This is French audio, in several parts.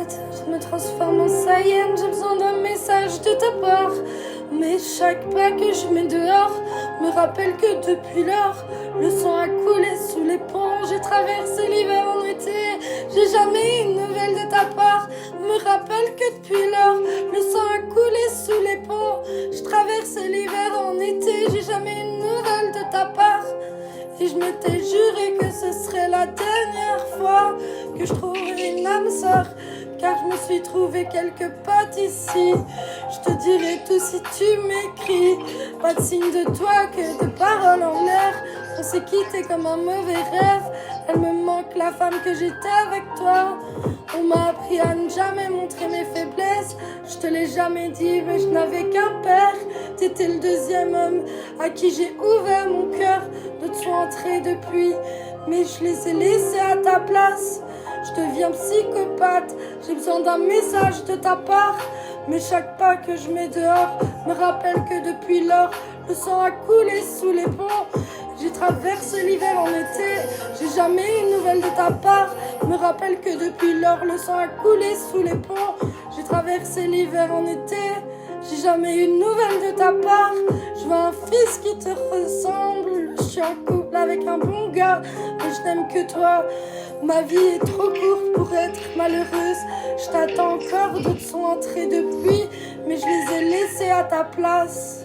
psychopathe, je me transforme en Saiyenne, j'ai besoin d'un message de ta part. Mais chaque pas que je mets dehors me rappelle que depuis lors, le sang a coulé sous les ponts. J'ai traversé l'hiver en été, j'ai jamais eu une nouvelle de ta part. Me rappelle que depuis lors, le sang a coulé sous les ponts. Je traversé l'hiver en été, j'ai jamais eu une nouvelle de ta part. Et je m'étais juré que ce serait la dernière fois que je trouverais une âme sœur, car je me suis trouvé quelques potes ici. Je te dirai tout si tu m'écris. Pas de signe de toi que de paroles en l'air. On s'est quitté comme un mauvais rêve. Elle me manque la femme que j'étais avec toi. On m'a appris à ne jamais montrer mes faiblesses. Je te l'ai jamais dit, mais je n'avais qu'un père. T'étais le deuxième homme à qui j'ai ouvert mon cœur. D'autres sont entrés depuis, mais je les ai laissés à ta place. Je deviens psychopathe, j'ai besoin d'un message de ta part. Mais chaque pas que je mets dehors me rappelle que depuis lors, le sang a coulé sous les ponts. J'ai traversé l'hiver en été, j'ai jamais eu une nouvelle de ta part. Me rappelle que depuis lors, le sang a coulé sous les ponts. J'ai traversé l'hiver en été, j'ai jamais eu une nouvelle de ta part. Je veux un fils qui te ressemble. Je suis en couple avec un bon gars, mais je n'aime que toi. Ma vie est trop courte pour être malheureuse. Je t'attends encore, d'autres sont entrés depuis, mais je les ai laissés à ta place.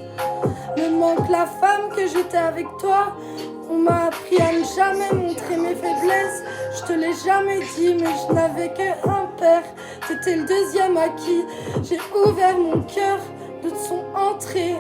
Me manque la femme que j'étais avec toi. On m'a appris à ne jamais montrer mes faiblesses. Je te l'ai jamais dit, mais je n'avais qu'un père. T'étais le deuxième à qui j'ai ouvert mon cœur. D'autres sont entrés.